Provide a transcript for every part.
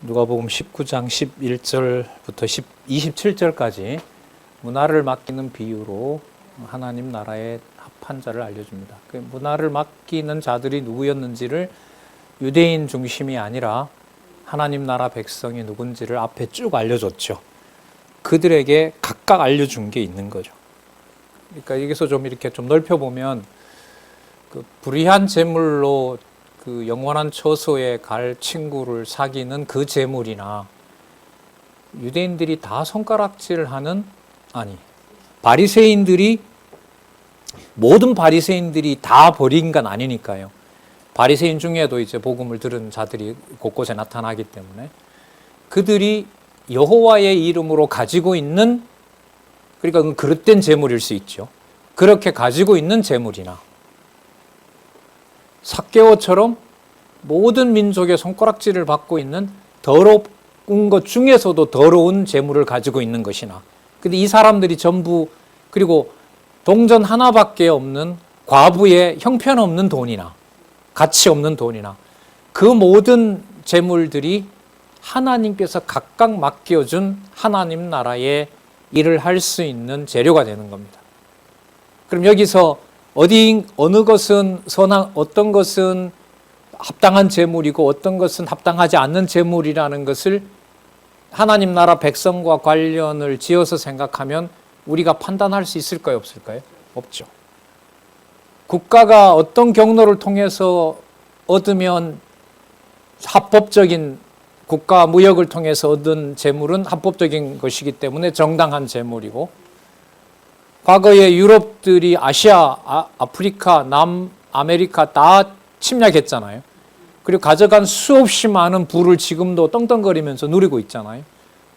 누가복음 19장 11절부터 27절까지 문화를 맡기는 비유로 하나님 나라의 합한 자를 알려줍니다. 그 문화를 맡기는 자들이 누구였는지를 유대인 중심이 아니라 하나님 나라 백성이 누군지를 앞에 쭉 알려줬죠. 그들에게 각각 알려준 게 있는 거죠. 그러니까 여기서 좀 이렇게 좀 넓혀보면 그 불의한 재물로 그 영원한 처소에 갈 친구를 사귀는 그 재물이나 유대인들이 다 손가락질하는 바리새인들이 모든 바리새인들이 다 버린 건 아니니까요. 바리새인 중에도 이제 복음을 들은 자들이 곳곳에 나타나기 때문에 그들이 여호와의 이름으로 가지고 있는, 그러니까 그릇된 재물일 수 있죠. 그렇게 가지고 있는 재물이나 삭개오처럼 모든 민족의 손가락질을 받고 있는 더러운 것 중에서도 더러운 재물을 가지고 있는 것이나, 근데 이 사람들이 전부, 그리고 동전 하나밖에 없는 과부의 형편없는 돈이나 가치 없는 돈이나 그 모든 재물들이 하나님께서 각각 맡겨준 하나님 나라의 일을 할 수 있는 재료가 되는 겁니다. 그럼 여기서 어느 것은 어떤 것은 합당한 재물이고 어떤 것은 합당하지 않는 재물이라는 것을 하나님 나라 백성과 관련을 지어서 생각하면 우리가 판단할 수 있을까요, 없을까요? 없죠. 국가가 어떤 경로를 통해서 얻으면 합법적인, 국가 무역을 통해서 얻은 재물은 합법적인 것이기 때문에 정당한 재물이고, 과거에 유럽들이 아시아, 아프리카, 남아메리카 다 침략했잖아요. 그리고 가져간 수없이 많은 부를 지금도 떵떵거리면서 누리고 있잖아요.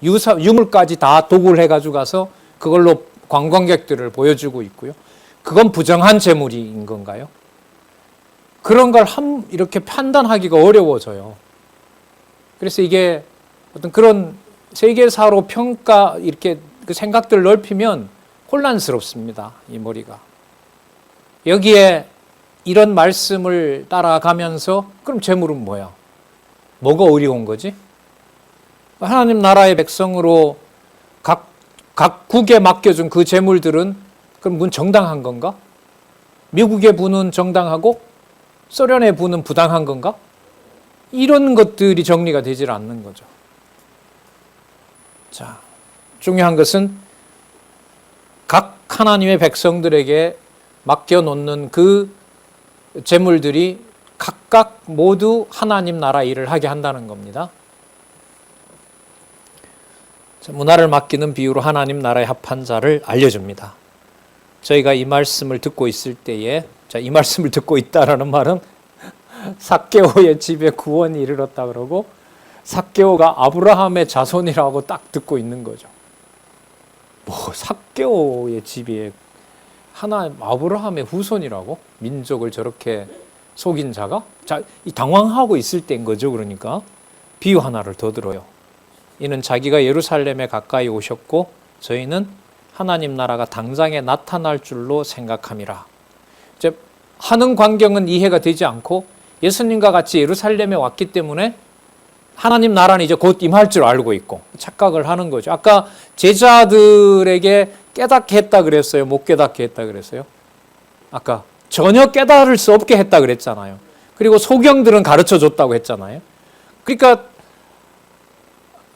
유물까지 다 도굴 해가지고 가서 그걸로 관광객들을 보여주고 있고요. 그건 부정한 재물인 건가요? 그런 걸 이렇게 판단하기가 어려워져요. 그래서 이게 어떤 그런 세계사로 이렇게 그 생각들을 넓히면 혼란스럽습니다. 이 머리가. 여기에 이런 말씀을 따라가면서 그럼 재물은 뭐야? 뭐가 어려운 거지? 하나님 나라의 백성으로 각 국에 맡겨준 그 재물들은 그럼 그건 정당한 건가? 미국의 부는 정당하고 소련의 부는 부당한 건가? 이런 것들이 정리가 되질 않는 거죠. 자, 중요한 것은 각 하나님의 백성들에게 맡겨놓는 그 재물들이 각각 모두 하나님 나라 일을 하게 한다는 겁니다. 자, 문화를 맡기는 비유로 하나님 나라의 합한 자를 알려줍니다. 저희가 이 말씀을 듣고 있을 때에, 이 말씀을 듣고 있다라는 말은 삭개오의 집에 구원이 이르렀다 그러고 삭개오가 아브라함의 자손이라고 딱 듣고 있는 거죠. 삭개오의 집에 아브라함의 후손이라고? 민족을 저렇게 속인 자가? 자, 당황하고 있을 때인 거죠. 그러니까 비유 하나를 더 들어요. 이는 자기가 예루살렘에 가까이 오셨고 저희는 하나님 나라가 당장에 나타날 줄로 생각함이라. 이제 하는 광경은 이해가 되지 않고 예수님과 같이 예루살렘에 왔기 때문에 하나님 나라는 이제 곧 임할 줄 알고 있고 착각을 하는 거죠. 아까 제자들에게 깨닫게 했다 그랬어요? 못 깨닫게 했다 그랬어요? 아까 전혀 깨달을 수 없게 했다 그랬잖아요. 그리고 소경들은 가르쳐 줬다고 했잖아요. 그러니까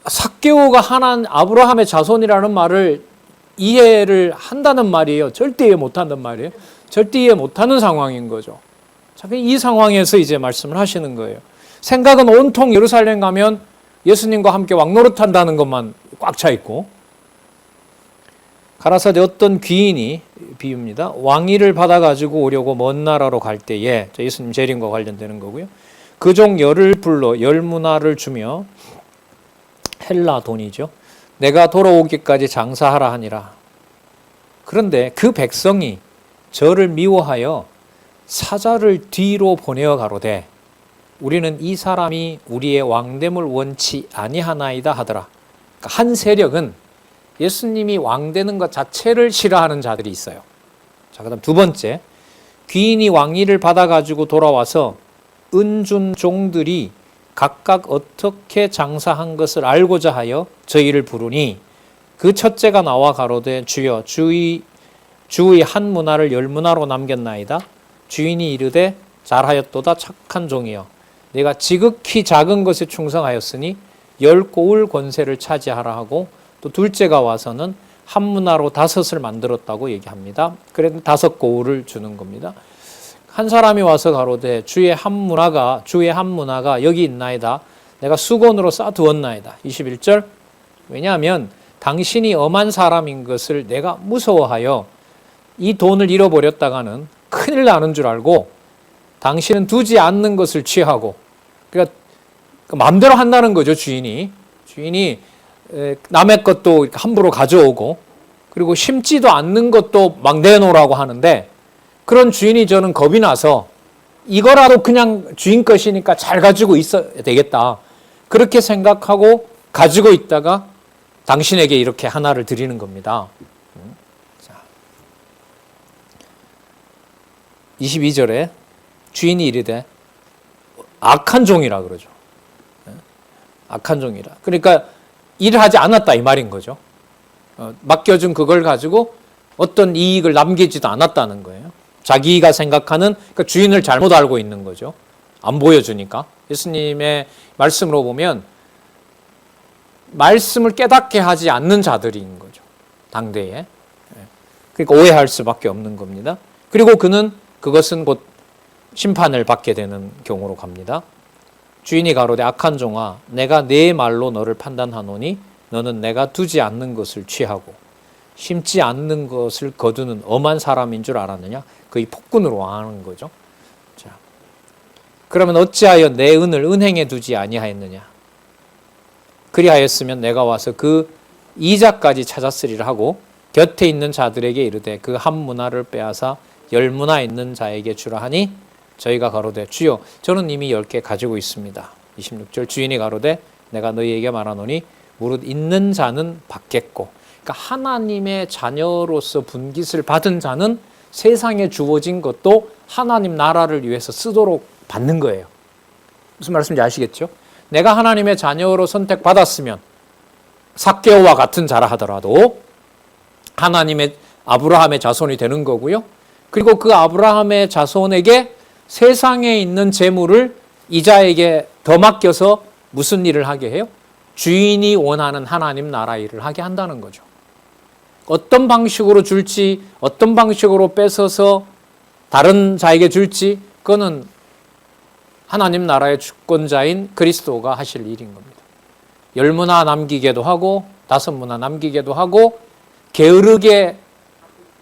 삭개오가 아브라함의 자손이라는 말을 이해를 한다는 말이에요? 절대 이해 못한단 말이에요? 절대 이해 못하는 상황인 거죠. 자, 이 상황에서 이제 말씀을 하시는 거예요. 생각은 온통 예루살렘 가면 예수님과 함께 왕노릇한다는 것만 꽉 차 있고, 가라사대 어떤 귀인이, 비유입니다, 왕위를 받아가지고 오려고 먼 나라로 갈 때에, 예수님 재림과 관련되는 거고요, 그 종 열을 불러 열문화를 주며, 헬라 돈이죠, 내가 돌아오기까지 장사하라 하니라. 그런데 그 백성이 저를 미워하여 사자를 뒤로 보내어 가로되 우리는 이 사람이 우리의 왕됨을 원치 아니하나이다 하더라. 그러니까 한 세력은 예수님이 왕되는 것 자체를 싫어하는 자들이 있어요. 자, 그다음 두 번째, 귀인이 왕위를 받아가지고 돌아와서 은준 종들이 각각 어떻게 장사한 것을 알고자 하여 저희를 부르니 그 첫째가 나와 가로되 주여 주의 한 문화를 10문화로 남겼나이다. 주인이 이르되 잘하였도다 착한 종이여 내가 지극히 작은 것에 충성하였으니 10고울 권세를 차지하라 하고 또 둘째가 와서는 한 문화로 5을 만들었다고 얘기합니다. 그래서 5고울을 주는 겁니다. 한 사람이 와서 가로되 주의 한 문화가 여기 있나이다. 내가 수건으로 싸두었나이다. 21절 왜냐하면 당신이 엄한 사람인 것을 내가 무서워하여 이 돈을 잃어버렸다가는 큰일 나는 줄 알고 당신은 두지 않는 것을 취하고 그러니까 마음대로 한다는 거죠. 주인이 남의 것도 함부로 가져오고 그리고 심지도 않는 것도 막 내놓으라고 하는데 그런 주인이 저는 겁이 나서 이거라도 그냥 주인 것이니까 잘 가지고 있어야 되겠다. 그렇게 생각하고 가지고 있다가 당신에게 이렇게 하나를 드리는 겁니다. 22절에 주인이 이르되 악한 종이라 그러죠. 악한 종이라. 그러니까 일을 하지 않았다 이 말인 거죠. 맡겨준 그걸 가지고 어떤 이익을 남기지도 않았다는 거예요. 자기가 생각하는 그러니까 주인을 잘못 알고 있는 거죠. 안 보여주니까. 예수님의 말씀으로 보면 말씀을 깨닫게 하지 않는 자들인 거죠. 당대에. 그러니까 오해할 수밖에 없는 겁니다. 그리고 그것은 곧 심판을 받게 되는 경우로 갑니다. 주인이 가로되 악한 종아 내가 내 말로 너를 판단하노니 너는 내가 두지 않는 것을 취하고 심지 않는 것을 거두는 엄한 사람인 줄 알았느냐? 거의 폭군으로 하는 거죠. 자, 그러면 어찌하여 내 은을 은행에 두지 아니하였느냐? 그리하였으면 내가 와서 그 이자까지 찾았으리라 하고 곁에 있는 자들에게 이르되 그 한 문화를 빼앗아 10문화 있는 자에게 주라 하니 저희가 가로되 주여 저는 이미 10개 가지고 있습니다. 26절 주인이 가로되 내가 너희에게 말하노니 무릇 있는 자는 받겠고 그러니까 하나님의 자녀로서 분깃을 받은 자는 세상에 주어진 것도 하나님 나라를 위해서 쓰도록 받는 거예요. 무슨 말씀인지 아시겠죠? 내가 하나님의 자녀로 선택받았으면 삭개오와 같은 자라 하더라도 하나님의 아브라함의 자손이 되는 거고요. 그리고 그 아브라함의 자손에게 세상에 있는 재물을 이자에게 더 맡겨서 무슨 일을 하게 해요? 주인이 원하는 하나님 나라 일을 하게 한다는 거죠. 어떤 방식으로 줄지, 어떤 방식으로 뺏어서 다른 자에게 줄지, 그거는 하나님 나라의 주권자인 그리스도가 하실 일인 겁니다. 10문화 남기게도 하고 5문화 남기게도 하고 게으르게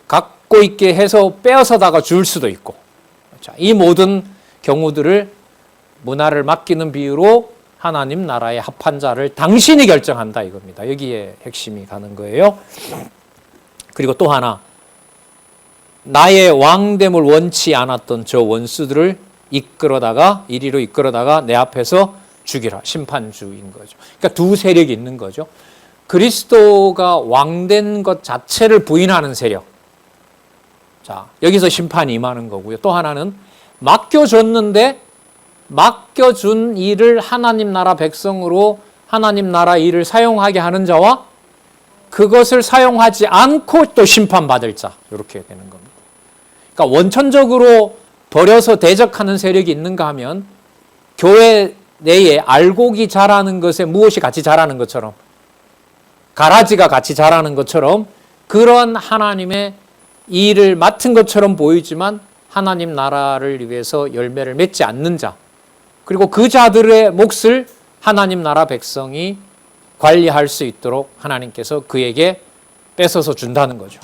갖고 있게 해서 빼앗아다가 줄 수도 있고 자, 이 모든 경우들을 문화를 맡기는 비유로 하나님 나라의 합한 자를 당신이 결정한다 이겁니다. 여기에 핵심이 가는 거예요. 그리고 또 하나 나의 왕됨을 원치 않았던 저 원수들을 이리로 이끌어다가 내 앞에서 죽이라. 심판주인 거죠. 그러니까 두 세력이 있는 거죠. 그리스도가 왕된 것 자체를 부인하는 세력. 자, 여기서 심판이 임하는 거고요. 또 하나는 맡겨줬는데 맡겨준 일을 하나님 나라 백성으로 하나님 나라 일을 사용하게 하는 자와 그것을 사용하지 않고 또 심판받을 자. 이렇게 되는 겁니다. 그러니까 원천적으로 버려서 대적하는 세력이 있는가 하면 교회 내에 알곡이 자라는 것에 무엇이 같이 자라는 것처럼 가라지가 같이 자라는 것처럼 그런 하나님의 일을 맡은 것처럼 보이지만 하나님 나라를 위해서 열매를 맺지 않는 자 그리고 그 자들의 몫을 하나님 나라 백성이 관리할 수 있도록 하나님께서 그에게 뺏어서 준다는 거죠.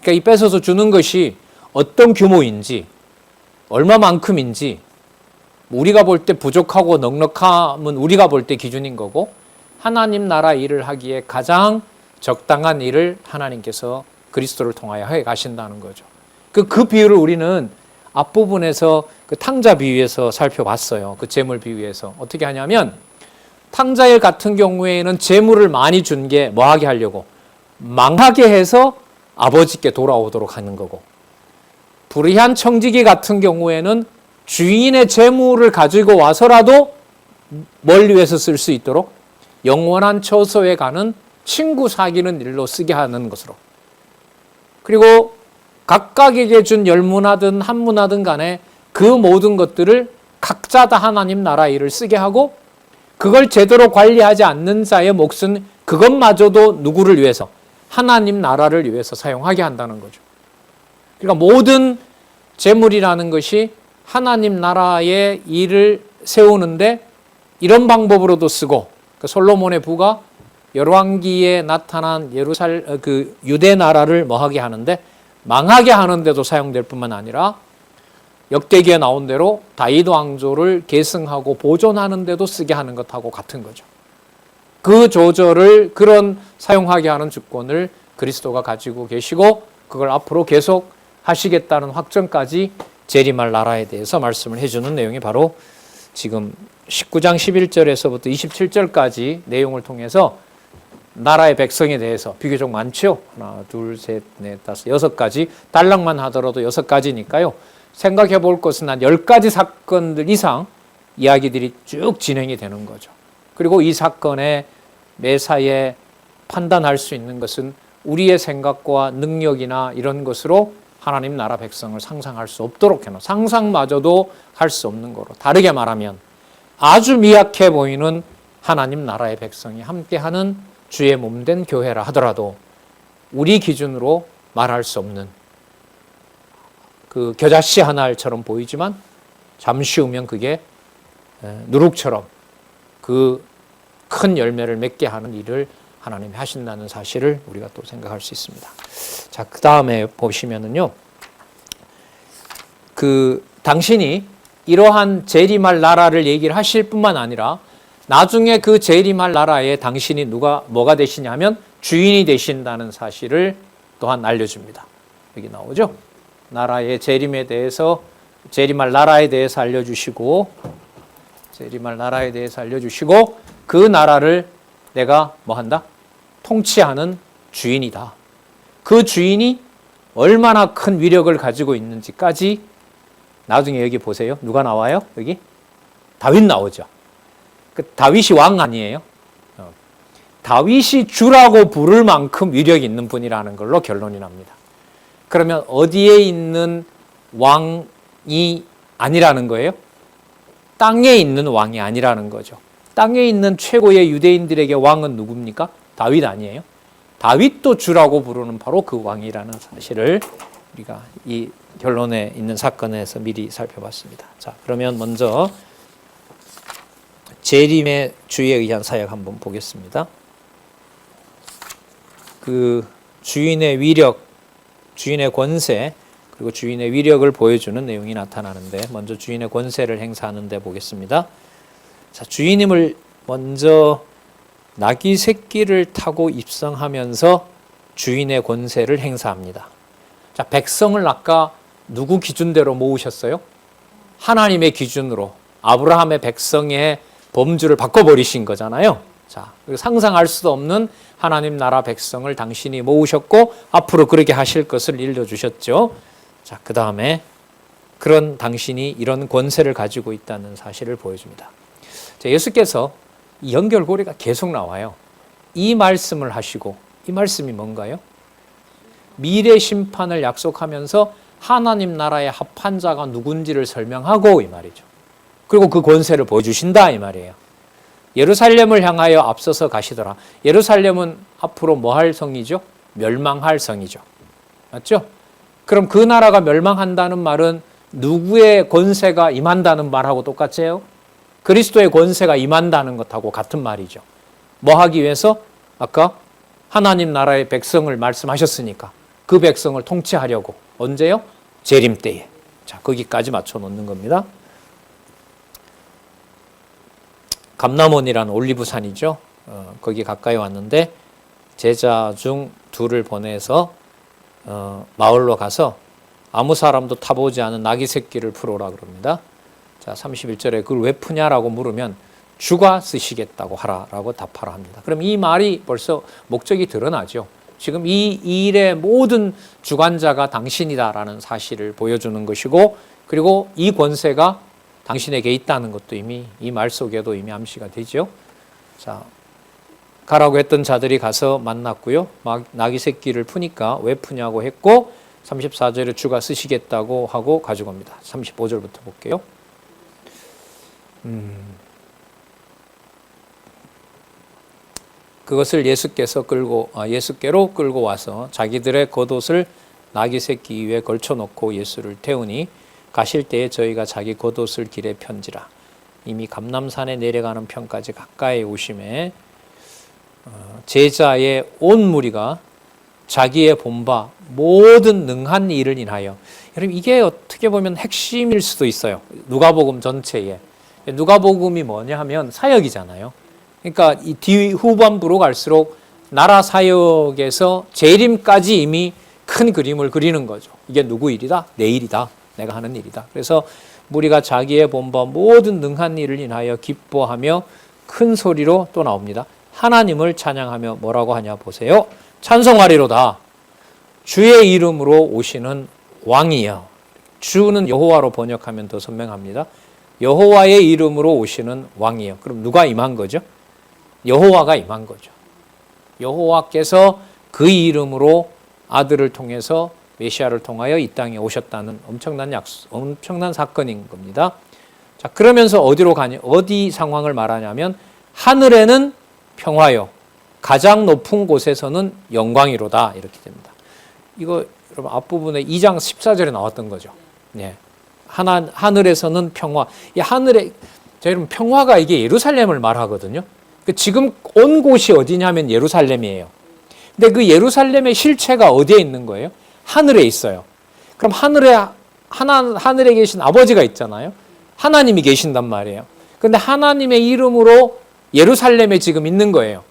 그러니까 이 뺏어서 주는 것이 어떤 규모인지 얼마만큼인지 우리가 볼 때 부족하고 넉넉함은 우리가 볼 때 기준인 거고 하나님 나라 일을 하기에 가장 적당한 일을 하나님께서 그리스도를 통하여 해 가신다는 거죠. 그 비유를 우리는 앞부분에서 그 탕자 비유에서 살펴봤어요. 그 재물 비유에서 어떻게 하냐면 탕자일 같은 경우에는 재물을 많이 준 게 뭐 하게 하려고 망하게 해서 아버지께 돌아오도록 하는 거고 불의한 청지기 같은 경우에는 주인의 재물을 가지고 와서라도 뭘 위해서 쓸 수 있도록? 영원한 처소에 가는 친구 사귀는 일로 쓰게 하는 것으로. 그리고 각각에게 준 열문화든 한문화든 간에 그 모든 것들을 각자 다 하나님 나라 일을 쓰게 하고, 그걸 제대로 관리하지 않는 자의 몫은 그것마저도 누구를 위해서? 하나님 나라를 위해서 사용하게 한다는 거죠. 그러니까 모든 재물이라는 것이 하나님 나라의 일을 세우는데 이런 방법으로도 쓰고, 그 솔로몬의 부가 열왕기에 나타난 유대 나라를 뭐하게 하는데 망하게 하는데도 사용될 뿐만 아니라 역대기에 나온 대로 다윗 왕조를 계승하고 보존하는 데도 쓰게 하는 것하고 같은 거죠. 그 조절을, 그런 사용하게 하는 주권을 그리스도가 가지고 계시고 그걸 앞으로 계속 하시겠다는 확정까지 재림할 나라에 대해서 말씀을 해주는 내용이 바로 지금 19장 11절에서부터 27절까지 내용을 통해서 나라의 백성에 대해서 비교적 많죠. 하나, 둘, 셋, 넷, 다섯, 6가지. 달랑만 하더라도 6가지니까요. 생각해 볼 것은 한 10가지 사건들 이상 이야기들이 쭉 진행이 되는 거죠. 그리고 이 사건의 매사에 판단할 수 있는 것은 우리의 생각과 능력이나 이런 것으로 하나님 나라 백성을 상상할 수 없도록 해놓은, 상상마저도 할 수 없는 거로, 다르게 말하면 아주 미약해 보이는 하나님 나라의 백성이 함께하는 주의 몸된 교회라 하더라도 우리 기준으로 말할 수 없는 그 겨자씨 한 알처럼 보이지만 잠시 후면 그게 누룩처럼 그 큰 열매를 맺게 하는 일을 하나님이 하신다는 사실을 우리가 또 생각할 수 있습니다. 자, 그 다음에 보시면은요, 당신이 이러한 재림할 나라를 얘기를 하실 뿐만 아니라 나중에 그 재림할 나라에 당신이 뭐가 되시냐면 주인이 되신다는 사실을 또한 알려줍니다. 여기 나오죠? 나라의 재림에 대해서, 재림할 나라에 대해서 알려주시고, 그 나라를 내가 뭐 한다? 통치하는 주인이다. 그 주인이 얼마나 큰 위력을 가지고 있는지까지 나중에 여기 보세요. 누가 나와요? 여기? 다윗 나오죠. 그 다윗이 왕 아니에요? 다윗이 주라고 부를 만큼 위력이 있는 분이라는 걸로 결론이 납니다. 그러면 어디에 있는 왕이 아니라는 거예요? 땅에 있는 왕이 아니라는 거죠. 땅에 있는 최고의 유대인들에게 왕은 누굽니까? 다윗 아니에요? 다윗도 주라고 부르는 바로 그 왕이라는 사실을 우리가 이 결론에 있는 사건에서 미리 살펴봤습니다. 자, 그러면 먼저 재림의 주에 의한 사역 한번 보겠습니다. 그 주인의 위력, 주인의 권세, 그리고 주인의 위력을 보여주는 내용이 나타나는데, 먼저 주인의 권세를 행사하는 데 보겠습니다. 자, 주인임을 먼저 나귀 새끼를 타고 입성하면서 주인의 권세를 행사합니다. 자, 백성을 아까 누구 기준대로 모으셨어요? 하나님의 기준으로 아브라함의 백성의 범주를 바꿔버리신 거잖아요. 자, 상상할 수도 없는 하나님 나라 백성을 당신이 모으셨고 앞으로 그렇게 하실 것을 일러주셨죠. 자, 그 다음에 그런 당신이 이런 권세를 가지고 있다는 사실을 보여줍니다. 자, 예수께서 이 연결고리가 계속 나와요. 이 말씀을 하시고, 이 말씀이 뭔가요? 미래 심판을 약속하면서 하나님 나라의 합한 자가 누군지를 설명하고 이 말이죠. 그리고 그 권세를 보여주신다 이 말이에요. 예루살렘을 향하여 앞서서 가시더라. 예루살렘은 앞으로 뭐 할 성이죠? 멸망할 성이죠. 맞죠? 그럼 그 나라가 멸망한다는 말은 누구의 권세가 임한다는 말하고 똑같아요? 그리스도의 권세가 임한다는 것하고 같은 말이죠. 뭐 하기 위해서? 아까 하나님 나라의 백성을 말씀하셨으니까 그 백성을 통치하려고. 언제요? 재림 때에. 자, 거기까지 맞춰 놓는 겁니다. 감람원이라는 올리브산이죠. 거기 가까이 왔는데 제자 중 둘을 보내서 마을로 가서 아무 사람도 타보지 않은 나귀 새끼를 풀어오라 그럽니다. 자, 31절에 그걸 왜 푸냐라고 물으면 주가 쓰시겠다고 하라라고 답하라 합니다. 그럼 이 말이 벌써 목적이 드러나죠. 지금 이 일의 모든 주관자가 당신이다라는 사실을 보여주는 것이고, 그리고 이 권세가 당신에게 있다는 것도 이미 이 말 속에도 이미 암시가 되죠. 자, 가라고 했던 자들이 가서 만났고요. 나귀 새끼를 푸니까 왜 푸냐고 했고 34절에 주가 쓰시겠다고 하고 가지고 옵니다. 35절부터 볼게요. 그것을 예수께로 끌고 와서 자기들의 겉옷을 나귀 새끼 위에 걸쳐놓고 예수를 태우니 가실 때에 저희가 자기 겉옷을 길에 편지라. 이미 감람산에 내려가는 편까지 가까이 오심에 제자의 온 무리가 자기의 본바 모든 능한 일을 인하여, 여러분 이게 어떻게 보면 핵심일 수도 있어요. 누가복음 전체에. 누가복음이 뭐냐 하면 사역이잖아요. 그러니까 이 뒤 후반부로 갈수록 나라 사역에서 재림까지 이미 큰 그림을 그리는 거죠. 이게 누구 일이다? 내 일이다. 내가 하는 일이다. 그래서 무리가 자기의 본바 모든 능한 일을 인하여 기뻐하며 큰 소리로 또 나옵니다. 하나님을 찬양하며 뭐라고 하냐 보세요. 찬송하리로다. 주의 이름으로 오시는 왕이여. 주는 여호와로 번역하면 더 선명합니다. 여호와의 이름으로 오시는 왕이여. 그럼 누가 임한 거죠? 여호와가 임한 거죠. 여호와께서 그 이름으로 아들을 통해서 메시아를 통하여 이 땅에 오셨다는 엄청난 사건인 겁니다. 자, 그러면서 어디로 가냐? 어디 상황을 말하냐면 하늘에는 평화요. 가장 높은 곳에서는 영광이로다. 이렇게 됩니다. 이거 여러분 앞부분에 2장 14절에 나왔던 거죠. 네. 하늘에서는 평화. 이 하늘에, 자, 여러분 평화가 이게 예루살렘을 말하거든요. 지금 온 곳이 어디냐면 예루살렘이에요. 근데 그 예루살렘의 실체가 어디에 있는 거예요? 하늘에 있어요. 그럼 하늘에 계신 아버지가 있잖아요. 하나님이 계신단 말이에요. 그런데 하나님의 이름으로 예루살렘에 지금 있는 거예요.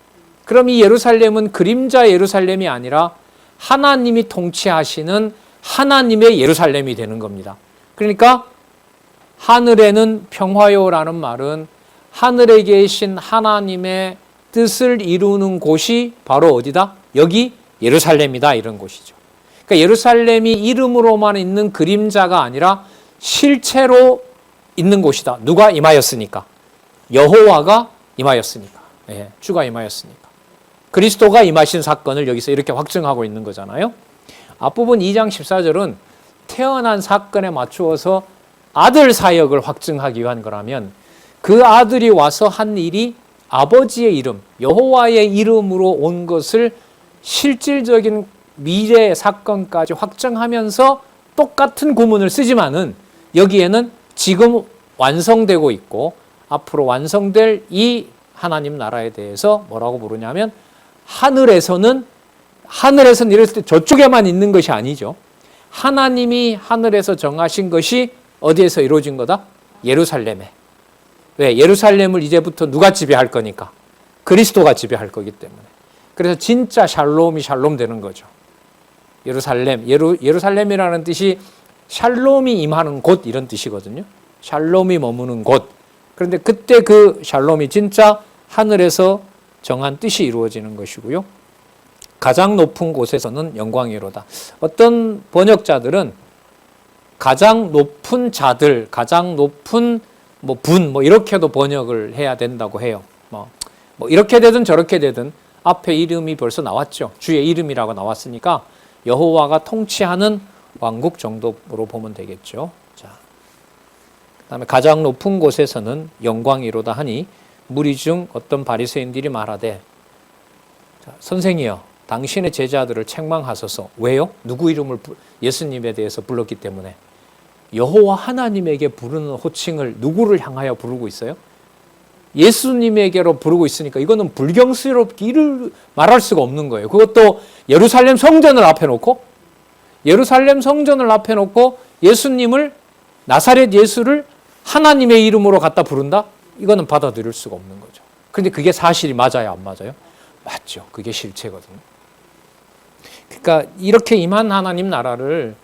그럼 이 예루살렘은 그림자 예루살렘이 아니라 하나님이 통치하시는 하나님의 예루살렘이 되는 겁니다. 그러니까 하늘에는 평화요라는 말은 하늘에 계신 하나님의 뜻을 이루는 곳이 바로 어디다? 여기 예루살렘이다, 이런 곳이죠. 그러니까 예루살렘이 이름으로만 있는 그림자가 아니라 실체로 있는 곳이다. 누가 임하였으니까? 여호와가 임하였으니까. 네, 주가 임하였으니까. 그리스도가 임하신 사건을 여기서 이렇게 확증하고 있는 거잖아요. 앞부분 2장 14절은 태어난 사건에 맞추어서 아들 사역을 확증하기 위한 거라면 그 아들이 와서 한 일이 아버지의 이름, 여호와의 이름으로 온 것을 실질적인 미래 사건까지 확정하면서 똑같은 구문을 쓰지만은 여기에는 지금 완성되고 있고 앞으로 완성될 이 하나님 나라에 대해서 뭐라고 부르냐면 하늘에서는 이랬을 때 저쪽에만 있는 것이 아니죠. 하나님이 하늘에서 정하신 것이 어디에서 이루어진 거다? 예루살렘에. 왜? 예루살렘을 이제부터 누가 지배할 거니까? 그리스도가 지배할 거기 때문에. 그래서 진짜 샬롬이 샬롬 되는 거죠. 예루살렘이라는 뜻이 샬롬이 임하는 곳 이런 뜻이거든요. 샬롬이 머무는 곳. 그런데 그때 그 샬롬이 진짜 하늘에서 정한 뜻이 이루어지는 것이고요. 가장 높은 곳에서는 영광이로다. 어떤 번역자들은 가장 높은 자들, 가장 높은 분, 이렇게도 번역을 해야 된다고 해요. 이렇게 되든 저렇게 되든 앞에 이름이 벌써 나왔죠. 주의 이름이라고 나왔으니까 여호와가 통치하는 왕국 정도로 보면 되겠죠. 자, 그다음에 가장 높은 곳에서는 영광이로다 하니 무리 중 어떤 바리새인들이 말하되, 자, 선생이여, 당신의 제자들을 책망하소서. 왜요? 누구 이름을 예수님에 대해서 불렀기 때문에. 여호와 하나님에게 부르는 호칭을 누구를 향하여 부르고 있어요? 예수님에게로 부르고 있으니까 이거는 불경스럽게 이를 말할 수가 없는 거예요. 그것도 예루살렘 성전을 앞에 놓고 예수님을, 나사렛 예수를 하나님의 이름으로 갖다 부른다? 이거는 받아들일 수가 없는 거죠. 그런데 그게 사실이 맞아요, 안 맞아요? 맞죠. 그게 실체거든요. 그러니까 이렇게 임한 하나님 나라를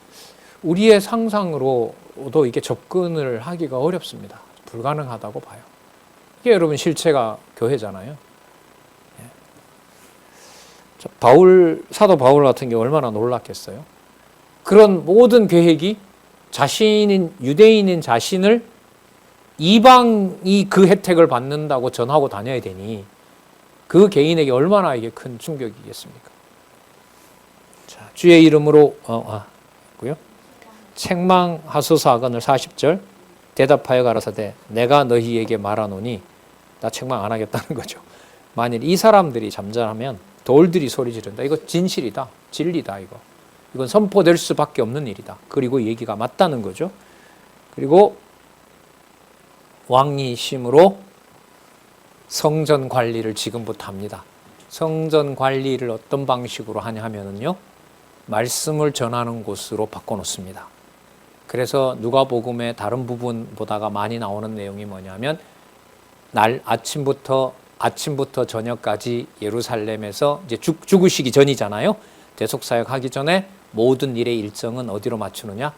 우리의 상상으로도 이게 접근을 하기가 어렵습니다. 불가능하다고 봐요. 이게 여러분 실체가 교회잖아요. 사도 바울 같은 게 얼마나 놀랐겠어요. 그런 모든 계획이 유대인인 자신을 이방이 그 혜택을 받는다고 전하고 다녀야 되니 그 개인에게 얼마나 이게 큰 충격이겠습니까? 자, 주의 이름으로 고요. 책망하소서 하거늘 40절 대답하여 가라사대 내가 너희에게 말하노니 나 책망 안 하겠다는 거죠. 만일 이 사람들이 잠잠하면 돌들이 소리 지른다. 이거 진실이다. 진리다 이거. 이건 선포될 수밖에 없는 일이다. 그리고 얘기가 맞다는 거죠. 그리고 왕이심으로 성전 관리를 지금부터 합니다. 성전 관리를 어떤 방식으로 하냐 하면은요. 말씀을 전하는 곳으로 바꿔놓습니다. 그래서 누가복음의 다른 부분보다가 많이 나오는 내용이 뭐냐면 날 아침부터 저녁까지 예루살렘에서 이제 죽으시기 전이잖아요. 대속사역 하기 전에 모든 일의 일정은 어디로 맞추느냐?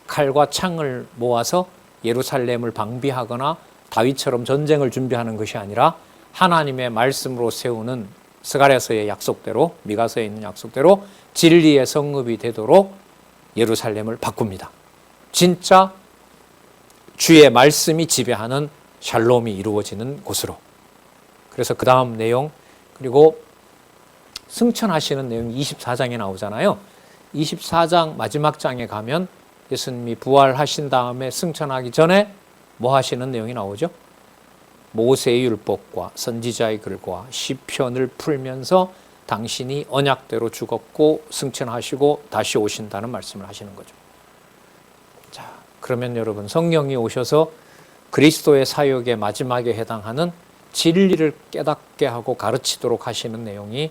칼과 창을 모아서 예루살렘을 방비하거나 다윗처럼 전쟁을 준비하는 것이 아니라 하나님의 말씀으로 세우는 스가랴서의 약속대로 미가서에 있는 약속대로 진리의 성읍이 되도록 예루살렘을 바꿉니다. 진짜 주의 말씀이 지배하는 샬롬이 이루어지는 곳으로. 그래서 그 다음 내용 그리고 승천하시는 내용이 24장에 나오잖아요. 24장 마지막 장에 가면 예수님이 부활하신 다음에 승천하기 전에 뭐 하시는 내용이 나오죠? 모세의 율법과 선지자의 글과 시편을 풀면서 당신이 언약대로 죽었고 승천하시고 다시 오신다는 말씀을 하시는 거죠. 자, 그러면 여러분 성령이 오셔서 그리스도의 사역의 마지막에 해당하는 진리를 깨닫게 하고 가르치도록 하시는 내용이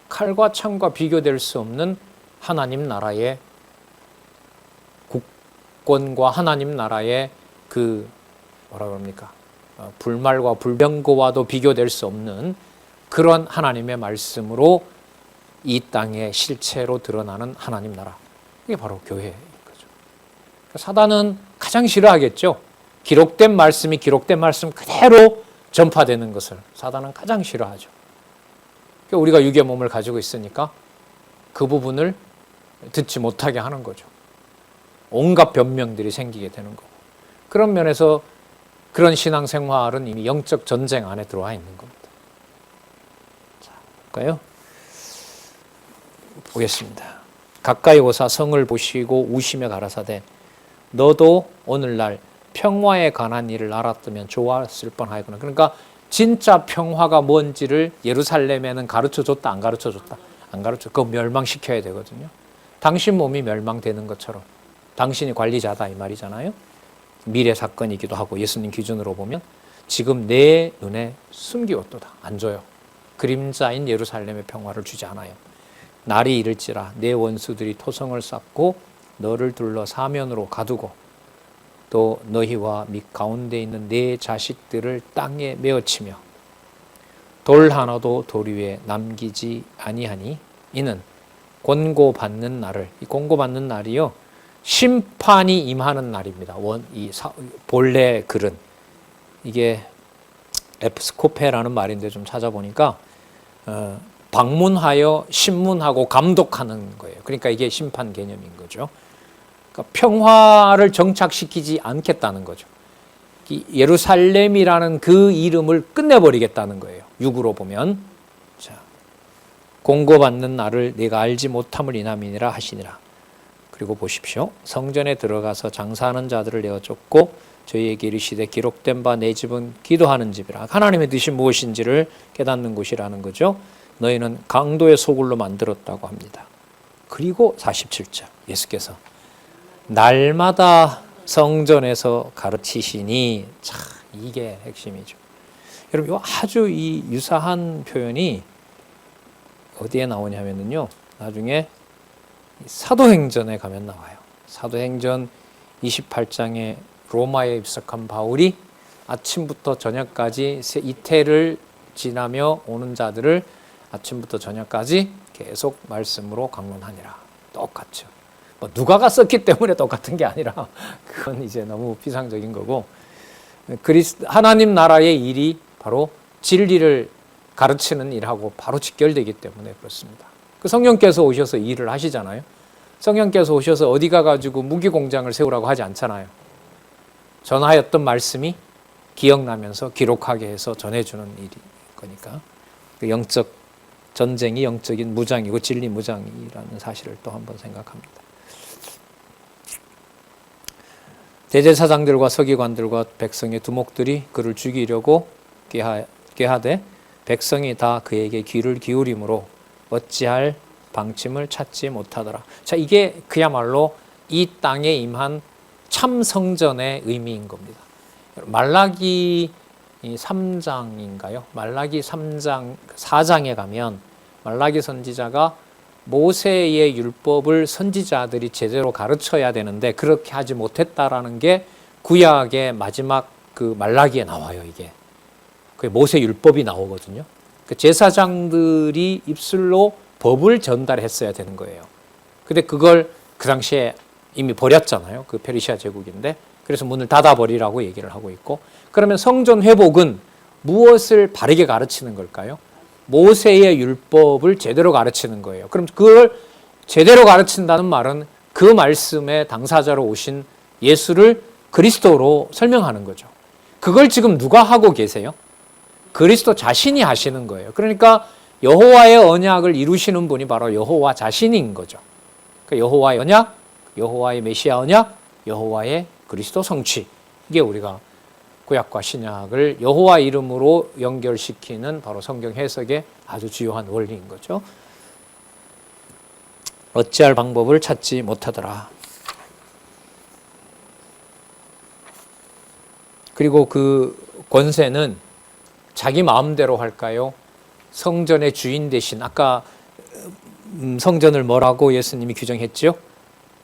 칼과 창과 비교될 수 없는 하나님 나라의 국권과 하나님 나라의 그 뭐라 그럽니까? 불말과 불병거와도 비교될 수 없는 그런 하나님의 말씀으로 이 땅에 실체로 드러나는 하나님 나라. 이게 바로 교회인 거죠. 사단은 가장 싫어하겠죠. 기록된 말씀이 기록된 말씀 그대로 전파되는 것을 사단은 가장 싫어하죠. 우리가 육의 몸을 가지고 있으니까 그 부분을 듣지 못하게 하는 거죠. 온갖 변명들이 생기게 되는 거고. 그런 면에서 그런 신앙생활은 이미 영적 전쟁 안에 들어와 있는 겁니다. 자, 볼까요? 보겠습니다. 가까이 오사 성을 보시고 우시며 가라사대 너도 오늘날 평화에 관한 일을 알았다면 좋았을 뻔하였구나. 그러니까 진짜 평화가 뭔지를 예루살렘에는 가르쳐줬다 안 가르쳐줬다? 안 가르쳐. 그거 멸망시켜야 되거든요. 당신 몸이 멸망되는 것처럼 당신이 관리자다 이 말이잖아요. 미래 사건이기도 하고 예수님 기준으로 보면 지금 내 눈에 숨기었도다. 안 줘요. 그림자인 예루살렘의 평화를 주지 않아요. 날이 이를지라 내 원수들이 토성을 쌓고 너를 둘러 사면으로 가두고 또 너희와 밑 가운데 있는 네 자식들을 땅에 메어치며 돌 하나도 돌 위에 남기지 아니하니 이는 권고받는 날을 이 권고받는 날이요 심판이 임하는 날입니다. 본래 글은 이게 에피스코페라는 말인데 좀 찾아보니까 방문하여 신문하고 감독하는 거예요. 그러니까 이게 심판 개념인 거죠. 그러니까 평화를 정착시키지 않겠다는 거죠. 예루살렘이라는 그 이름을 끝내버리겠다는 거예요. 육으로 보면. 자, 공고받는 날을 내가 알지 못함을 인함이니라 하시니라. 그리고 보십시오. 성전에 들어가서 장사하는 자들을 내어 쫓고 저희에게 이르시되 기록된 바 내 집은 기도하는 집이라. 하나님의 뜻이 무엇인지를 깨닫는 곳이라는 거죠. 너희는 강도의 소굴로 만들었다고 합니다. 그리고 47절 예수께서 날마다 성전에서 가르치시니 참 이게 핵심이죠. 여러분 아주 이 유사한 표현이 어디에 나오냐면요. 나중에 사도행전에 가면 나와요. 사도행전 28장에 로마에 입성한 바울이 아침부터 저녁까지 이태를 지나며 오는 자들을 아침부터 저녁까지 계속 말씀으로 강론하니라. 똑같죠. 뭐 누가가 썼기 때문에 똑같은 게 아니라 그건 이제 너무 피상적인 거고 하나님 나라의 일이 바로 진리를 가르치는 일하고 바로 직결되기 때문에 그렇습니다. 그 성령께서 오셔서 일을 하시잖아요. 성령께서 오셔서 어디 가가지고 무기공장을 세우라고 하지 않잖아요. 전하였던 말씀이 기억나면서 기록하게 해서 전해주는 일이 거니까 그 영적 전쟁이 영적인 무장이고 진리 무장이라는 사실을 또 한번 생각합니다. 대제사장들과 서기관들과 백성의 두목들이 그를 죽이려고 꾀하되 백성이 다 그에게 귀를 기울이므로 어찌할 방침을 찾지 못하더라. 자, 이게 그야말로 이 땅에 임한 참 성전의 의미인 겁니다. 말라기 3장인가요? 말라기 3장 4장에 가면 말라기 선지자가 모세의 율법을 선지자들이 제대로 가르쳐야 되는데 그렇게 하지 못했다라는 게 구약의 마지막 그 말라기에 나와요. 이게 그 모세 율법이 나오거든요. 그 제사장들이 입술로 법을 전달했어야 되는 거예요. 근데 그걸 그 당시에 이미 버렸잖아요. 그 페르시아 제국인데 그래서 문을 닫아버리라고 얘기를 하고 있고, 그러면 성전 회복은 무엇을 바르게 가르치는 걸까요? 모세의 율법을 제대로 가르치는 거예요. 그럼 그걸 제대로 가르친다는 말은 그 말씀의 당사자로 오신 예수를 그리스도로 설명하는 거죠. 그걸 지금 누가 하고 계세요? 그리스도 자신이 하시는 거예요. 그러니까 여호와의 언약을 이루시는 분이 바로 여호와 자신인 거죠. 그러니까 여호와의 언약, 여호와의 메시아 언약, 여호와의 그리스도 성취. 이게 우리가 구약과 신약을 여호와 이름으로 연결시키는 바로 성경 해석의 아주 주요한 원리인 거죠. 어찌할 방법을 찾지 못하더라. 그리고 그 권세는 자기 마음대로 할까요? 성전의 주인 대신, 아까 성전을 뭐라고 예수님이 규정했죠?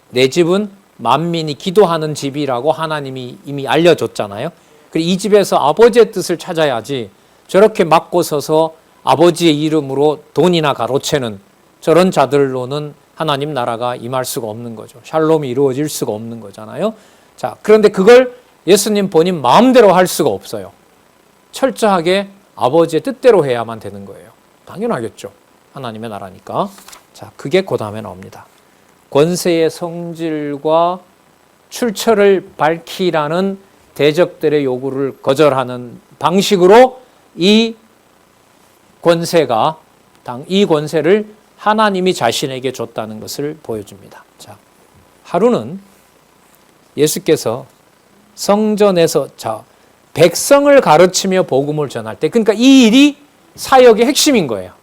내 집은 만민이 기도하는 집이라고 하나님이 이미 알려줬잖아요. 그리고 이 집에서 아버지의 뜻을 찾아야지 저렇게 막고 서서 아버지의 이름으로 돈이나 가로채는 저런 자들로는 하나님 나라가 임할 수가 없는 거죠. 샬롬이 이루어질 수가 없는 거잖아요. 자, 그런데 그걸 예수님 본인 마음대로 할 수가 없어요. 철저하게 아버지의 뜻대로 해야만 되는 거예요. 당연하겠죠. 하나님의 나라니까. 자, 그게 그 다음에 나옵니다. 권세의 성질과 출처를 밝히라는 대적들의 요구를 거절하는 방식으로 이 권세를 하나님이 자신에게 줬다는 것을 보여줍니다. 자, 하루는 예수께서 성전에서 백성을 가르치며 복음을 전할 때, 그러니까 이 일이 사역의 핵심인 거예요.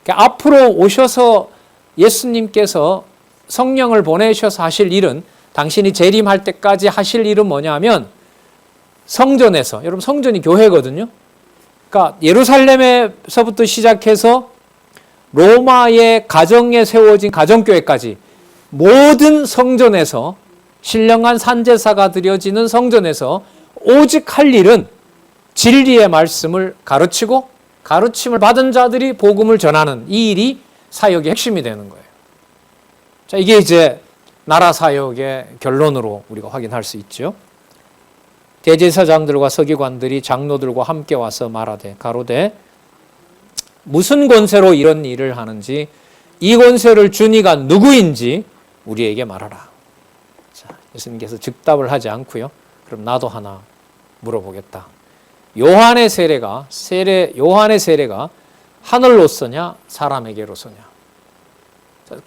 그러니까 앞으로 오셔서 예수님께서 성령을 보내셔서 하실 일은, 당신이 재림할 때까지 하실 일은 뭐냐면 성전에서, 여러분 성전이 교회거든요. 그러니까 예루살렘에서부터 시작해서 로마의 가정에 세워진 가정교회까지 모든 성전에서, 신령한 산제사가 드려지는 성전에서 오직 할 일은 진리의 말씀을 가르치고 가르침을 받은 자들이 복음을 전하는 이 일이 사역의 핵심이 되는 거예요. 자, 이게 이제 나라 사역의 결론으로 우리가 확인할 수 있죠. 대제사장들과 서기관들이 장로들과 함께 와서 말하되 가로되 무슨 권세로 이런 일을 하는지, 이 권세를 준 이가 누구인지 우리에게 말하라. 자, 예수님께서 즉답을 하지 않고요. 그럼 나도 하나 물어보겠다. 요한의 세례가 하늘로서냐 사람에게로서냐?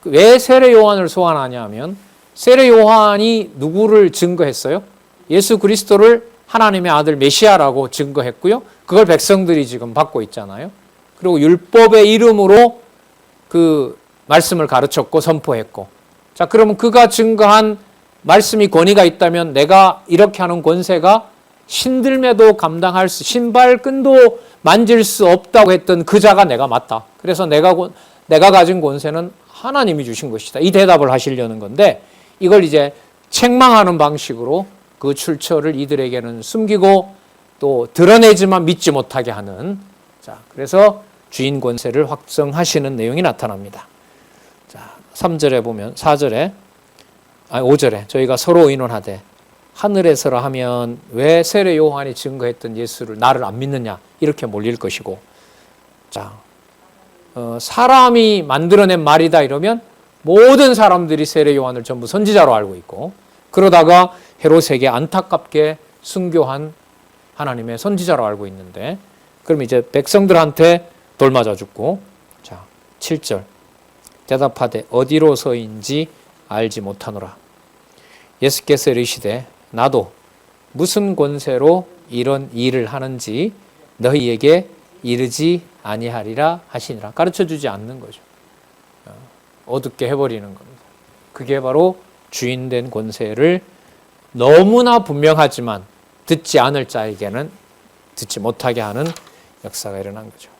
왜 세례 요한을 소환하냐 하면, 세례 요한이 누구를 증거했어요? 예수 그리스도를 하나님의 아들 메시아라고 증거했고요. 그걸 백성들이 지금 받고 있잖아요. 그리고 율법의 이름으로 그 말씀을 가르쳤고 선포했고. 자, 그러면 그가 증거한 말씀이 권위가 있다면 내가 이렇게 하는 권세가 신들매도 감당할 수, 신발끈도 만질 수 없다고 했던 그 자가 내가 맞다. 그래서 내가 가진 권세는 하나님이 주신 것이다. 이 대답을 하시려는 건데, 이걸 이제 책망하는 방식으로 그 출처를 이들에게는 숨기고 또 드러내지만 믿지 못하게 하는, 자, 그래서 주인 권세를 확정하시는 내용이 나타납니다. 자, 3절에 보면 5절에 저희가 서로 의논하되 하늘에서라 하면 왜 세례 요한이 증거했던 예수를 나를 안 믿느냐 이렇게 몰릴 것이고, 자, 사람이 만들어낸 말이다 이러면 모든 사람들이 세례 요한을 전부 선지자로 알고 있고, 그러다가 헤롯에게 안타깝게 순교한 하나님의 선지자로 알고 있는데, 그럼 이제 백성들한테 돌 맞아 죽고, 자, 7절. 대답하되 어디로서인지 알지 못하노라. 예수께서 이르시되 나도 무슨 권세로 이런 일을 하는지 너희에게 이르지 아니하리라 하시니라. 가르쳐주지 않는 거죠. 어둡게 해버리는 겁니다. 그게 바로 주인된 권세를 너무나 분명하지만 듣지 않을 자에게는 듣지 못하게 하는 역사가 일어난 거죠.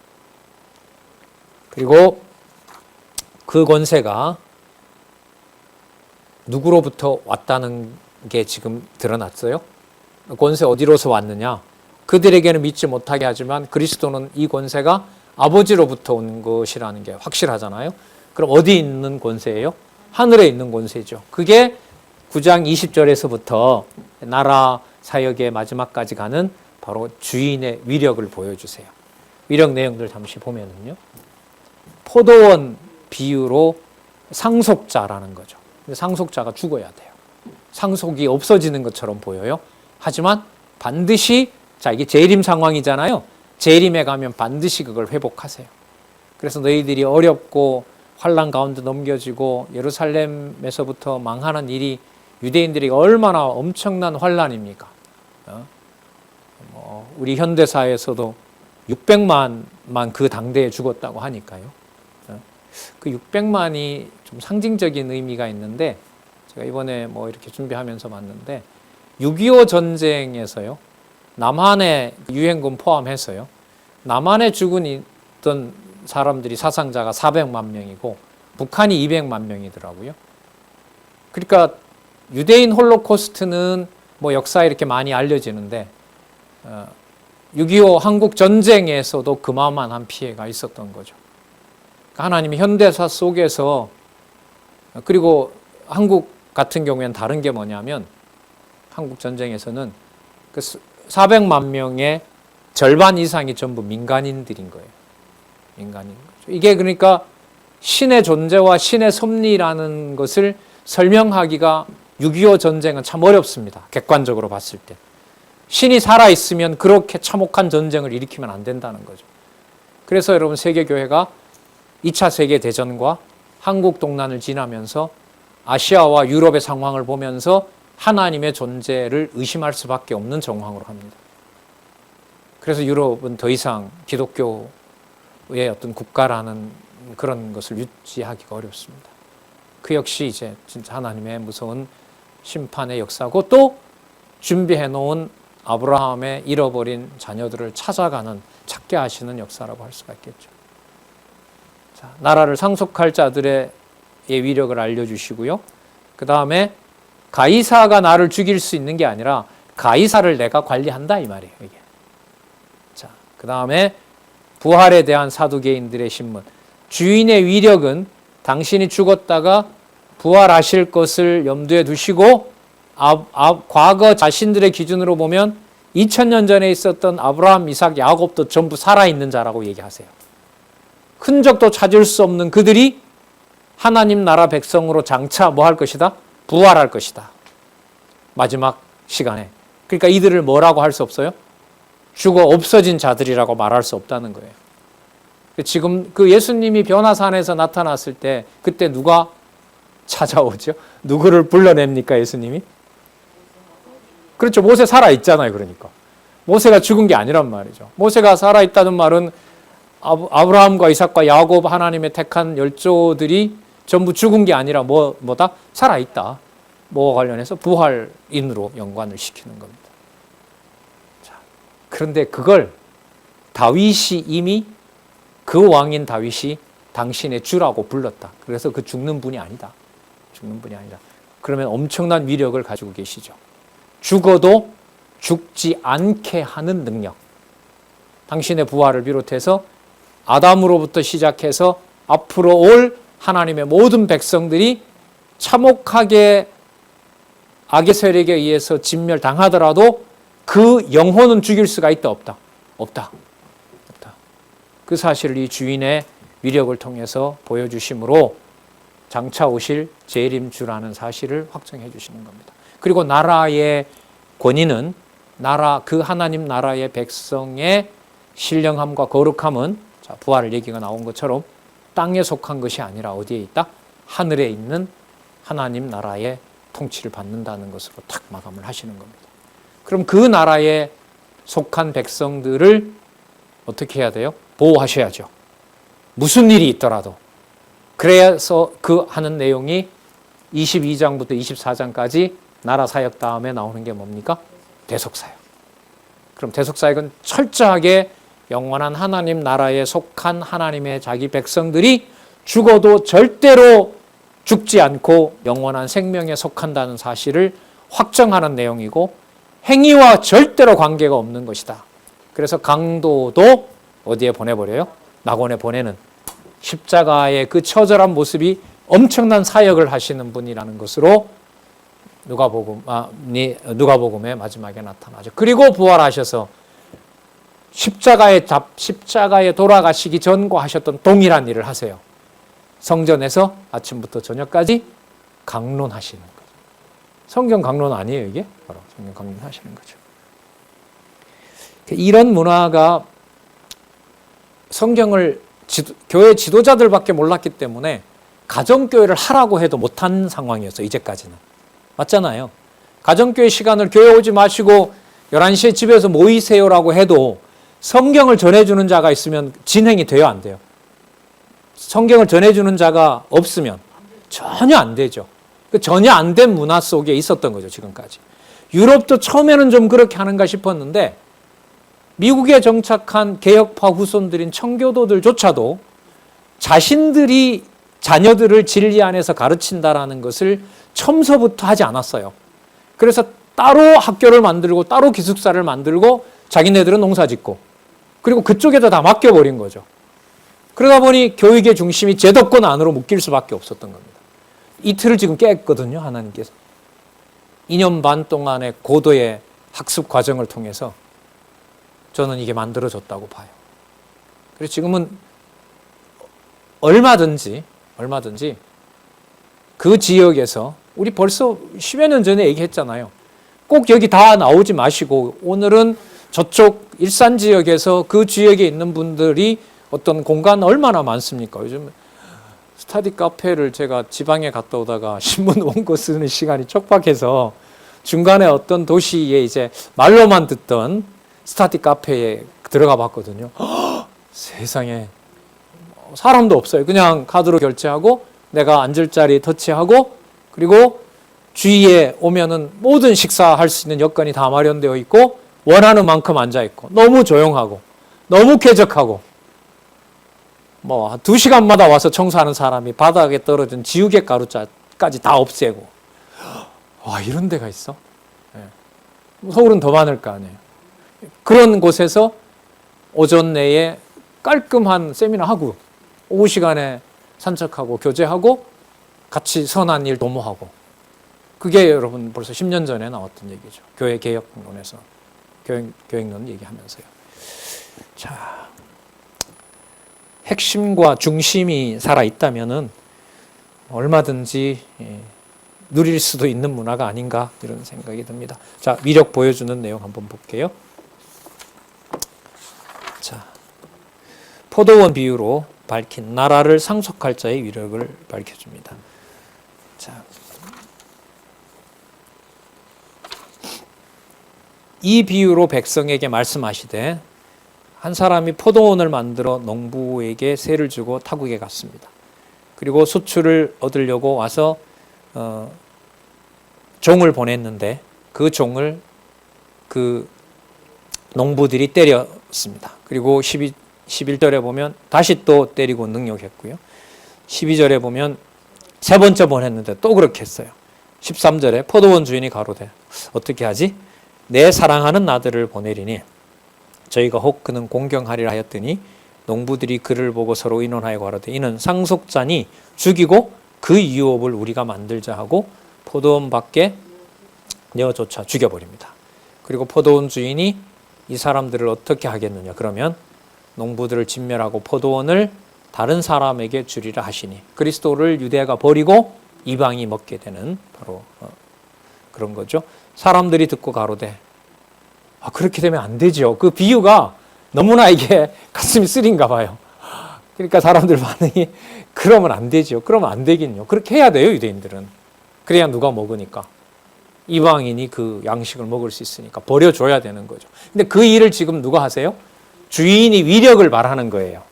그리고 그 권세가 누구로부터 왔다는 게 지금 드러났어요. 권세 어디로서 왔느냐? 그들에게는 믿지 못하게 하지만 그리스도는 이 권세가 아버지로부터 온 것이라는 게 확실하잖아요. 그럼 어디 있는 권세예요? 하늘에 있는 권세죠. 그게 9장 20절에서부터 나라 사역의 마지막까지 가는 바로 주인의 위력을 보여주세요. 위력 내용들 잠시 보면은요. 포도원 비유로 상속자라는 거죠. 상속자가 죽어야 돼요. 상속이 없어지는 것처럼 보여요. 하지만 반드시, 자, 이게 재림 상황이잖아요. 재림에 가면 반드시 그걸 회복하세요. 그래서 너희들이 어렵고 환난 가운데 넘겨지고 예루살렘에서부터 망하는 일이 유대인들이 얼마나 엄청난 환난입니까? 우리 현대사에서도 600만만 그 당대에 죽었다고 하니까요. 그 600만이 좀 상징적인 의미가 있는데, 제가 이번에 뭐 이렇게 준비하면서 봤는데 6.25 전쟁에서요, 남한의 유행군 포함해서요, 남한에 죽은 있던 사람들이 사상자가 400만 명이고 북한이 200만 명이더라고요. 그러니까 유대인 홀로코스트는 뭐 역사에 이렇게 많이 알려지는데 6.25 한국 전쟁에서도 그만한 피해가 있었던 거죠. 하나님이 현대사 속에서, 그리고 한국 같은 경우에는 다른 게 뭐냐면 한국 전쟁에서는 그 400만 명의 절반 이상이 전부 민간인들인 거예요. 민간인 거죠. 이게 그러니까 신의 존재와 신의 섭리라는 것을 설명하기가 6.25 전쟁은 참 어렵습니다. 객관적으로 봤을 때. 신이 살아있으면 그렇게 참혹한 전쟁을 일으키면 안 된다는 거죠. 그래서 여러분, 세계교회가 2차 세계대전과 한국 동란을 지나면서 아시아와 유럽의 상황을 보면서 하나님의 존재를 의심할 수밖에 없는 정황으로 합니다. 그래서 유럽은 더 이상 기독교의 어떤 국가라는 그런 것을 유지하기가 어렵습니다. 그 역시 이제 진짜 하나님의 무서운 심판의 역사고, 또 준비해 놓은 아브라함의 잃어버린 자녀들을 찾게 하시는 역사라고 할 수가 있겠죠. 자, 나라를 상속할 자들의 위력을 알려주시고요. 그 다음에 가이사가 나를 죽일 수 있는 게 아니라 가이사를 내가 관리한다, 이 말이에요, 이게. 자, 그 다음에 부활에 대한 사두개인들의 신문. 주인의 위력은 당신이 죽었다가 부활하실 것을 염두에 두시고, 과거 자신들의 기준으로 보면 2000년 전에 있었던 아브라함, 이삭, 야곱도 전부 살아있는 자라고 얘기하세요. 흔적도 찾을 수 없는 그들이 하나님 나라 백성으로 장차 뭐 할 것이다? 부활할 것이다. 마지막 시간에. 그러니까 이들을 뭐라고 할 수 없어요? 죽어 없어진 자들이라고 말할 수 없다는 거예요. 지금 그 예수님이 변화산에서 나타났을 때 그때 누가 찾아오죠? 누구를 불러냅니까, 예수님이? 그렇죠. 모세 살아있잖아요. 그러니까. 모세가 죽은 게 아니란 말이죠. 모세가 살아있다는 말은 아브라함과 이삭과 야곱, 하나님의 택한 열조들이 전부 죽은 게 아니라 뭐다? 살아있다. 뭐와 관련해서 부활인으로 연관을 시키는 겁니다. 자, 그런데 그걸 다윗이 이미, 그 왕인 다윗이 당신의 주라고 불렀다. 그래서 그 죽는 분이 아니다. 죽는 분이 아니다. 그러면 엄청난 위력을 가지고 계시죠. 죽어도 죽지 않게 하는 능력. 당신의 부활을 비롯해서 아담으로부터 시작해서 앞으로 올 하나님의 모든 백성들이 참혹하게 악의 세력에 의해서 진멸당하더라도 그 영혼은 죽일 수가 있다, 없다? 없다. 없다. 그 사실을 이 주인의 위력을 통해서 보여주심으로 장차 오실 재림주라는 사실을 확정해 주시는 겁니다. 그리고 나라의 권위는 그 하나님 나라의 백성의 신령함과 거룩함은, 자, 부활 얘기가 나온 것처럼 땅에 속한 것이 아니라 어디에 있다? 하늘에 있는 하나님 나라의 통치를 받는다는 것으로 탁 마감을 하시는 겁니다. 그럼 그 나라에 속한 백성들을 어떻게 해야 돼요? 보호하셔야죠. 무슨 일이 있더라도. 그래서 그 하는 내용이 22장부터 24장까지 나라 사역 다음에 나오는 게 뭡니까? 대속사역. 그럼 대속사역은 철저하게 영원한 하나님 나라에 속한 하나님의 자기 백성들이 죽어도 절대로 죽지 않고 영원한 생명에 속한다는 사실을 확정하는 내용이고, 행위와 절대로 관계가 없는 것이다. 그래서 강도도 어디에 보내버려요? 낙원에 보내는, 십자가의 그 처절한 모습이 엄청난 사역을 하시는 분이라는 것으로 누가복음의 마지막에 나타나죠. 그리고 부활하셔서 십자가에 돌아가시기 전과 하셨던 동일한 일을 하세요. 성전에서 아침부터 저녁까지 강론하시는 거죠. 성경 강론 아니에요, 이게? 바로 성경 강론하시는 거죠. 이런 문화가 성경을 교회 지도자들밖에 몰랐기 때문에 가정교회를 하라고 해도 못한 상황이었어요, 이제까지는. 맞잖아요. 가정교회 시간을 교회 오지 마시고 11시에 집에서 모이세요라고 해도 성경을 전해주는 자가 있으면 진행이 돼요, 안 돼요? 성경을 전해주는 자가 없으면 전혀 안 되죠. 전혀 안 된 문화 속에 있었던 거죠, 지금까지. 유럽도 처음에는 좀 그렇게 하는가 싶었는데 미국에 정착한 개혁파 후손들인 청교도들조차도 자신들이 자녀들을 진리 안에서 가르친다라는 것을 처음서부터 하지 않았어요. 그래서 따로 학교를 만들고 따로 기숙사를 만들고 자기네들은 농사 짓고, 그리고 그쪽에다 다 맡겨버린 거죠. 그러다 보니 교육의 중심이 제도권 안으로 묶일 수밖에 없었던 겁니다. 이 틀을 지금 깼거든요, 하나님께서. 2년 반 동안의 고도의 학습 과정을 통해서 저는 이게 만들어졌다고 봐요. 그래서 지금은 얼마든지 그 지역에서, 우리 벌써 10여 년 전에 얘기했잖아요. 꼭 여기 다 나오지 마시고 오늘은 저쪽 일산 지역에서 그 지역에 있는 분들이 어떤 공간 얼마나 많습니까? 요즘 스터디 카페를 제가 지방에 갔다 오다가 신문 원고 쓰는 시간이 촉박해서 중간에 어떤 도시에 이제 말로만 듣던 스터디 카페에 들어가 봤거든요. 세상에 사람도 없어요. 그냥 카드로 결제하고 내가 앉을 자리 터치하고, 그리고 주위에 오면은 모든 식사할 수 있는 여건이 다 마련되어 있고 원하는 만큼 앉아 있고 너무 조용하고 너무 쾌적하고, 뭐 2시간마다 와서 청소하는 사람이 바닥에 떨어진 지우개 가루까지 다 없애고. 와, 이런 데가 있어? 서울은 더 많을 거 아니에요. 그런 곳에서 오전 내에 깔끔한 세미나 하고 오후 시간에 산책하고 교제하고 같이 선한 일 도모하고. 그게 여러분 벌써 10년 전에 나왔던 얘기죠. 교회 개혁론에서, 교육론 얘기하면서요. 자, 핵심과 중심이 살아있다면은 얼마든지 누릴 수도 있는 문화가 아닌가, 이런 생각이 듭니다. 자, 위력 보여주는 내용 한번 볼게요. 자, 포도원 비유로 밝힌 나라를 상속할 자의 위력을 밝혀줍니다. 자, 이 비유로 백성에게 말씀하시되 한 사람이 포도원을 만들어 농부에게 세를 주고 타국에 갔습니다. 그리고 수출을 얻으려고 와서 종을 보냈는데 그 종을 그 농부들이 때렸습니다. 그리고 11절에 보면 다시 또 때리고 능욕했고요. 12절에 보면 세 번째 보냈는데 또 그렇게 했어요. 13절에 포도원 주인이 가로되 어떻게 하지? 내 사랑하는 아들을 보내리니 저희가 혹 그는 공경하리라 하였더니 농부들이 그를 보고 서로 의논하여 가로되 이는 상속자니 죽이고 그 유업을 우리가 만들자 하고 포도원 밖에 내어쫓아 죽여버립니다. 그리고 포도원 주인이 이 사람들을 어떻게 하겠느냐? 그러면 농부들을 진멸하고 포도원을 다른 사람에게 주리라 하시니 그리스도를 유대가 버리고 이방이 먹게 되는 바로 그런 거죠. 사람들이 듣고 가로되 그렇게 되면 안 되죠. 그 비유가 너무나 이게 가슴이 쓰린가 봐요. 그러니까 사람들 반응이 그러면 안 되죠. 그러면 안 되긴요. 그렇게 해야 돼요, 유대인들은. 그래야 누가 먹으니까. 이방인이 그 양식을 먹을 수 있으니까 버려줘야 되는 거죠. 근데 그 일을 지금 누가 하세요? 주인이 위력을 말하는 거예요.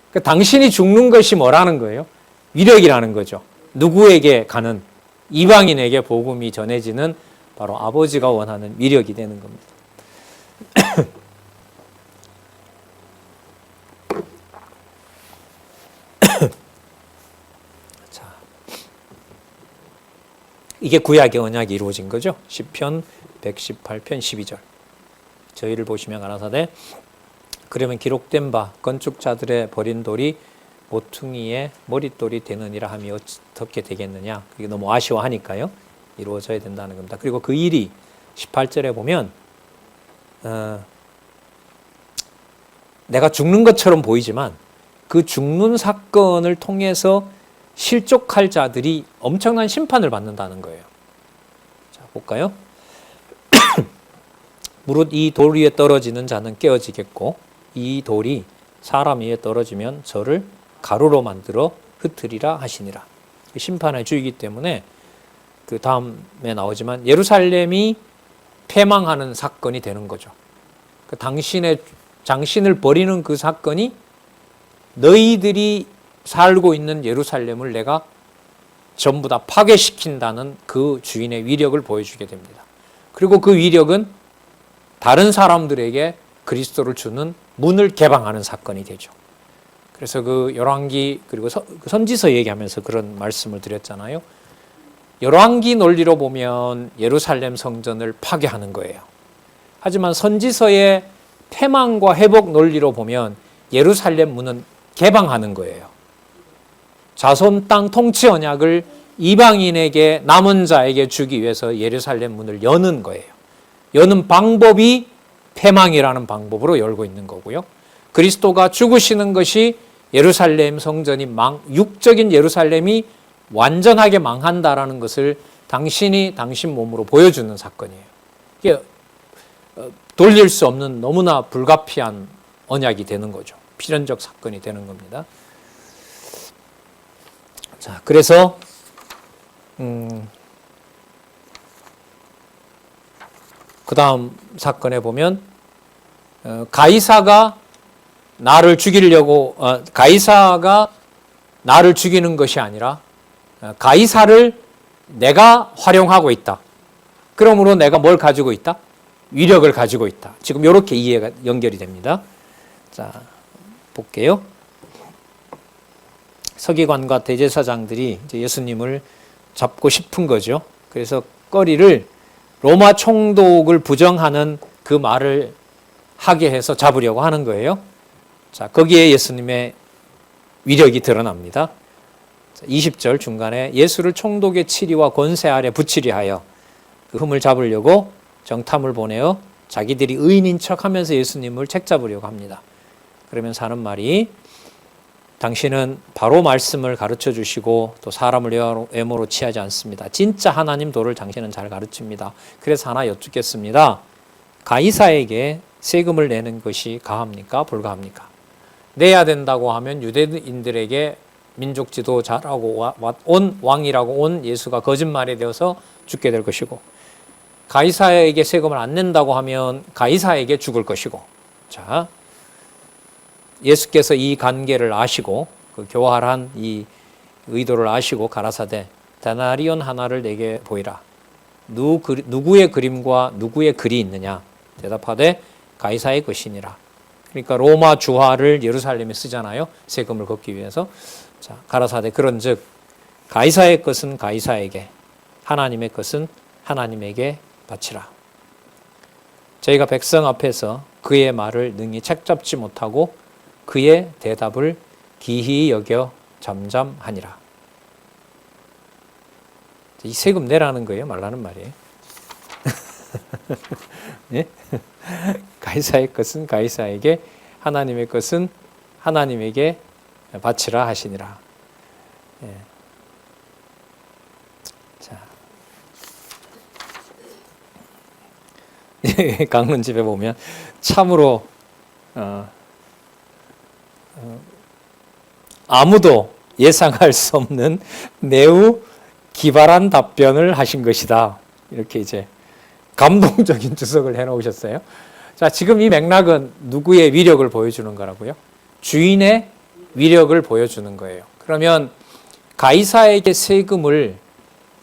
그러니까 당신이 죽는 것이 뭐라는 거예요? 위력이라는 거죠. 누구에게 가는, 이방인에게 복음이 전해지는 바로 아버지가 원하는 위력이 되는 겁니다. 자, 이게 구약의 언약이 이루어진 거죠. 시편 118편 12절. 저희를 보시면 가라사대 그러면 기록된 바 건축자들의 버린 돌이 모퉁이의 머릿돌이 되느니라 함이 어떻게 되겠느냐. 그게 너무 아쉬워하니까요. 이루어져야 된다는 겁니다. 그리고 그 일이 18절에 보면 내가 죽는 것처럼 보이지만 그 죽는 사건을 통해서 실족할 자들이 엄청난 심판을 받는다는 거예요. 자, 볼까요? 무릇 이 돌 위에 떨어지는 자는 깨어지겠고 이 돌이 사람 위에 떨어지면 저를 가루로 만들어 흩으리라 하시니라. 심판의 주이기 때문에 그 다음에 나오지만 예루살렘이 패망하는 사건이 되는 거죠. 그 당신을 버리는 그 사건이 너희들이 살고 있는 예루살렘을 내가 전부 다 파괴시킨다는 그 주인의 위력을 보여주게 됩니다. 그리고 그 위력은 다른 사람들에게 그리스도를 주는 문을 개방하는 사건이 되죠. 그래서 그 열왕기 그리고 선지서 얘기하면서 그런 말씀을 드렸잖아요. 열왕기 논리로 보면 예루살렘 성전을 파괴하는 거예요. 하지만 선지서의 패망과 회복 논리로 보면 예루살렘 문은 개방하는 거예요. 자손 땅 통치 언약을 이방인에게 남은 자에게 주기 위해서 예루살렘 문을 여는 거예요. 여는 방법이 패망이라는 방법으로 열고 있는 거고요. 그리스도가 죽으시는 것이 예루살렘 성전이 육적인 예루살렘이 완전하게 망한다라는 것을 당신이 당신 몸으로 보여주는 사건이에요. 이게 돌릴 수 없는 너무나 불가피한 언약이 되는 거죠. 필연적 사건이 되는 겁니다. 자, 그래서 그 다음 사건에 보면 가이사가 나를 죽이는 것이 아니라 가이사를 내가 활용하고 있다. 그러므로 내가 뭘 가지고 있다? 위력을 가지고 있다. 지금 이렇게 이해가 연결이 됩니다. 자, 볼게요. 서기관과 대제사장들이 이제 예수님을 잡고 싶은 거죠. 그래서 거리를 로마 총독을 부정하는 그 말을 하게 해서 잡으려고 하는 거예요. 자, 거기에 예수님의 위력이 드러납니다. 20절 중간에 예수를 총독의 치리와 권세 아래 붙이려 하여 그 흠을 잡으려고 정탐을 보내어 자기들이 의인인 척하면서 예수님을 책잡으려고 합니다. 그러면서 하는 말이 당신은 바로 말씀을 가르쳐 주시고 또 사람을 외모로 취하지 않습니다. 진짜 하나님 도를 당신은 잘 가르칩니다. 그래서 하나 여쭙겠습니다. 가이사에게 세금을 내는 것이 가합니까? 불가합니까? 내야 된다고 하면 유대인들에게 민족 지도 잘하고 온 왕이라고 온 예수가 거짓말이 되어서 죽게 될 것이고 가이사에게 세금을 안 낸다고 하면 가이사에게 죽을 것이고 자 예수께서 이 관계를 아시고 그 교활한 이 의도를 아시고 가라사대 데나리온 하나를 내게 보이라. 누구의 그림과 누구의 글이 있느냐? 대답하되 가이사의 것이니라. 그러니까 로마 주화를 예루살렘에 쓰잖아요. 세금을 걷기 위해서. 자, 가라사대 그런즉 가이사의 것은 가이사에게 하나님의 것은 하나님에게 바치라. 저희가 백성 앞에서 그의 말을 능히 책잡지 못하고 그의 대답을 기히 여겨 잠잠하니라. 이 세금 내라는 거예요? 말라는 말이에요? 네? 가이사의 것은 가이사에게 하나님의 것은 하나님에게 바치라 하시니라. 네. 자, 강론집에 보면 참으로 아무도 예상할 수 없는 매우 기발한 답변을 하신 것이다. 이렇게 이제 감동적인 주석을 해놓으셨어요. 자, 지금 이 맥락은 누구의 위력을 보여주는 거라고요? 주인의 위력을 보여주는 거예요. 그러면 가이사에게 세금을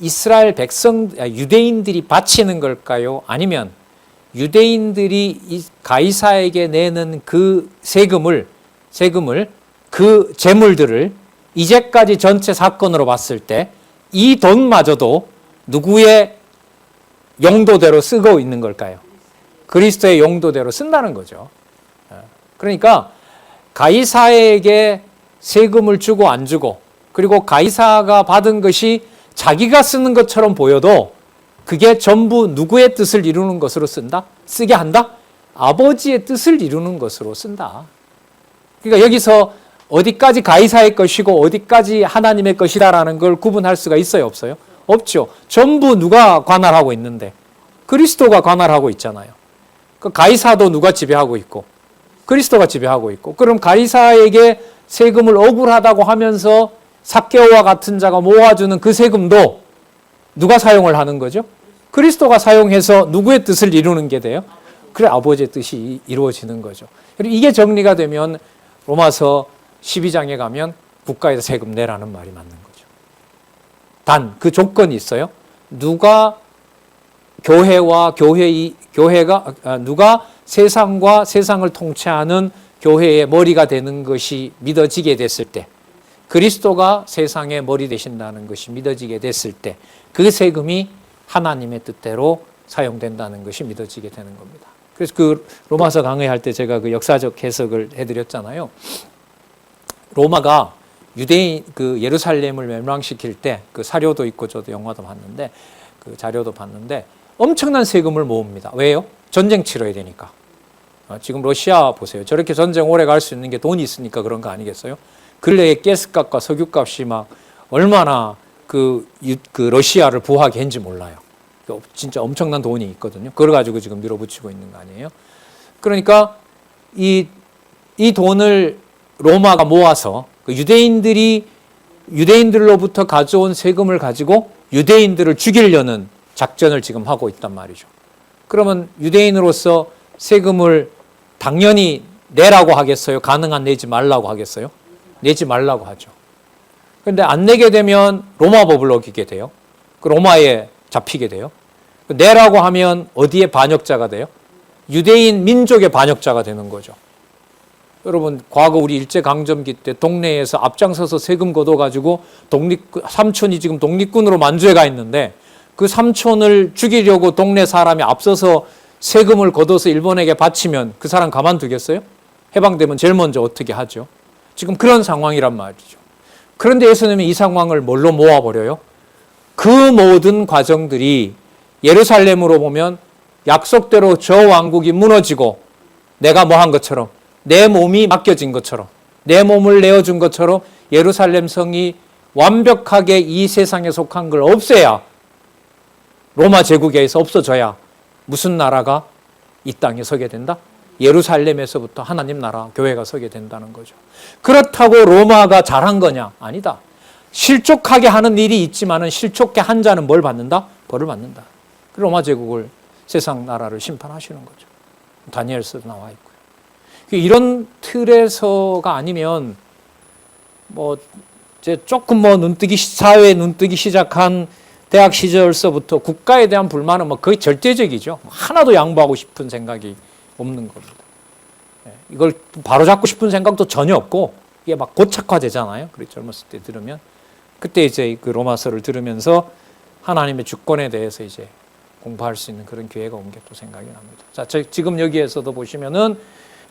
이스라엘 유대인들이 바치는 걸까요? 아니면 유대인들이 가이사에게 내는 그 세금을 그 재물들을 이제까지 전체 사건으로 봤을 때 이 돈마저도 누구의 용도대로 쓰고 있는 걸까요? 그리스도의 용도대로 쓴다는 거죠. 그러니까 가이사에게 세금을 주고 안 주고, 그리고 가이사가 받은 것이 자기가 쓰는 것처럼 보여도 그게 전부 누구의 뜻을 이루는 것으로 쓰게 한다? 아버지의 뜻을 이루는 것으로 쓴다. 그러니까 여기서 어디까지 가이사의 것이고 어디까지 하나님의 것이다라는 걸 구분할 수가 있어요, 없어요? 없죠. 전부 누가 관할하고 있는데? 그리스도가 관할하고 있잖아요. 그 가이사도 누가 지배하고 있고 그리스도가 지배하고 있고, 그럼 가이사에게 세금을 억울하다고 하면서 삭개오와 같은 자가 모아주는 그 세금도 누가 사용을 하는 거죠? 그리스도가 사용해서 누구의 뜻을 이루는 게 돼요? 그래, 아버지의 뜻이 이루어지는 거죠. 그리고 이게 정리가 되면 로마서 12장에 가면 국가에서 세금 내라는 말이 맞는 거죠. 단 그 조건이 있어요. 누가 누가 세상과 세상을 통치하는 교회의 머리가 되는 것이 믿어지게 됐을 때, 그리스도가 세상의 머리 되신다는 것이 믿어지게 됐을 때, 그 세금이 하나님의 뜻대로 사용된다는 것이 믿어지게 되는 겁니다. 그래서 그 로마서 강의할 때 제가 그 역사적 해석을 해드렸잖아요. 로마가 유대인 그 예루살렘을 멸망시킬 때 그 사료도 있고 저도 영화도 봤는데 그 자료도 봤는데 엄청난 세금을 모읍니다. 왜요? 전쟁 치러야 되니까. 지금 러시아 보세요. 저렇게 전쟁 오래 갈 수 있는 게 돈이 있으니까 그런 거 아니겠어요? 근래에 가스값과 석유값이 막 얼마나 그 러시아를 부하게 했는지 몰라요. 진짜 엄청난 돈이 있거든요. 그걸 가지고 지금 밀어붙이고 있는 거 아니에요? 그러니까 이 돈을 로마가 모아서 그 유대인들로부터 가져온 세금을 가지고 유대인들을 죽이려는 작전을 지금 하고 있단 말이죠. 그러면 유대인으로서 세금을 당연히 내라고 하겠어요? 가능한 내지 말라고 하겠어요? 내지 말라고 하죠. 그런데 안 내게 되면 로마 법을 어기게 돼요. 그 로마에 잡히게 돼요. 내라고 하면 어디에 반역자가 돼요? 유대인 민족의 반역자가 되는 거죠. 여러분, 과거 우리 일제강점기 때 동네에서 앞장서서 세금 걷어가지고 삼촌이 지금 독립군으로 만주에 가 있는데 그 삼촌을 죽이려고 동네 사람이 앞서서 세금을 걷어서 일본에게 바치면 그 사람 가만두겠어요? 해방되면 제일 먼저 어떻게 하죠? 지금 그런 상황이란 말이죠. 그런데 예수님이 이 상황을 뭘로 모아버려요? 그 모든 과정들이 예루살렘으로 보면 약속대로 저 왕국이 무너지고 내가 뭐 한 것처럼, 내 몸이 맡겨진 것처럼, 내 몸을 내어준 것처럼 예루살렘 성이 완벽하게 이 세상에 속한 걸 없애야, 로마 제국에서 없어져야 무슨 나라가 이 땅에 서게 된다? 예루살렘에서부터 하나님 나라, 교회가 서게 된다는 거죠. 그렇다고 로마가 잘한 거냐? 아니다. 실족하게 하는 일이 있지만은 실족게 한 자는 뭘 받는다? 벌을 받는다. 로마 제국을, 세상 나라를 심판하시는 거죠. 다니엘서도 나와 있고요. 이런 틀에서가 아니면 이제 조금 사회에 눈뜨기 시작한 대학 시절서부터 국가에 대한 불만은 거의 절대적이죠. 하나도 양보하고 싶은 생각이 없는 겁니다. 이걸 바로잡고 싶은 생각도 전혀 없고, 이게 막 고착화되잖아요. 그렇게 젊었을 때 들으면. 그때 이제 그 로마서를 들으면서 하나님의 주권에 대해서 이제 공부할 수 있는 그런 기회가 온 게 또 생각이 납니다. 자, 지금 여기에서도 보시면은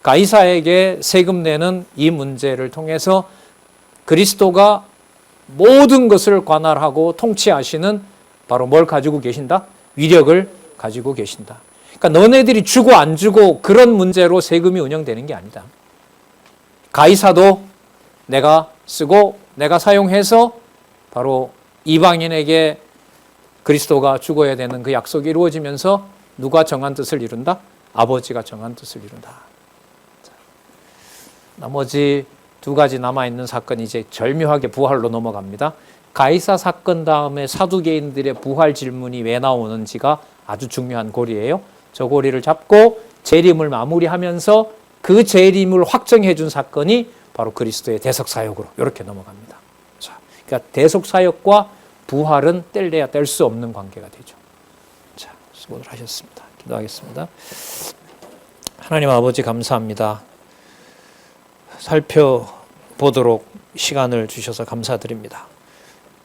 가이사에게 세금 내는 이 문제를 통해서 그리스도가 모든 것을 관할하고 통치하시는 바로 뭘 가지고 계신다? 위력을 가지고 계신다. 그러니까 너네들이 주고 안 주고 그런 문제로 세금이 운영되는 게 아니다. 가이사도 내가 쓰고 내가 사용해서 바로 이방인에게 그리스도가 죽어야 되는 그 약속이 이루어지면서 누가 정한 뜻을 이룬다? 아버지가 정한 뜻을 이룬다. 자, 나머지 두 가지 남아있는 사건이 이제 절묘하게 부활로 넘어갑니다. 가이사 사건 다음에 사두개인들의 부활 질문이 왜 나오는지가 아주 중요한 고리예요. 저 고리를 잡고 재림을 마무리하면서 그 재림을 확정해 준 사건이 바로 그리스도의 대속사역으로 이렇게 넘어갑니다. 자, 그러니까 대속사역과 부활은 뗄래야 뗄 수 없는 관계가 되죠. 자, 수고들 하셨습니다. 기도하겠습니다. 하나님 아버지 감사합니다. 살펴보도록 시간을 주셔서 감사드립니다.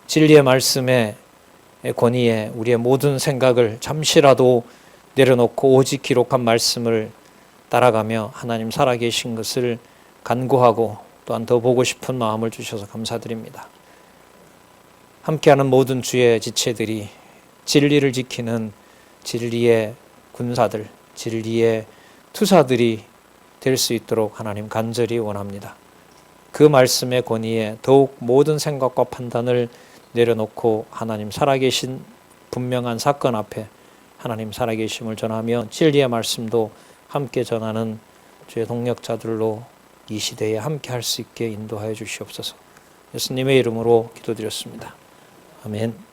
진리의 말씀의 권위에 우리의 모든 생각을 잠시라도 내려놓고 오직 기록한 말씀을 따라가며 하나님 살아계신 것을 간구하고 또한 더 보고 싶은 마음을 주셔서 감사드립니다. 함께하는 모든 주의 지체들이 진리를 지키는 진리의 군사들, 진리의 투사들이 될 수 있도록 하나님 간절히 원합니다. 그 말씀의 권위에 더욱 모든 생각과 판단을 내려놓고 하나님 살아계신 분명한 사건 앞에 하나님 살아계심을 전하며 진리의 말씀도 함께 전하는 주의 동력자들로 이 시대에 함께 할 수 있게 인도하여 주시옵소서. 예수님의 이름으로 기도드렸습니다. 아멘.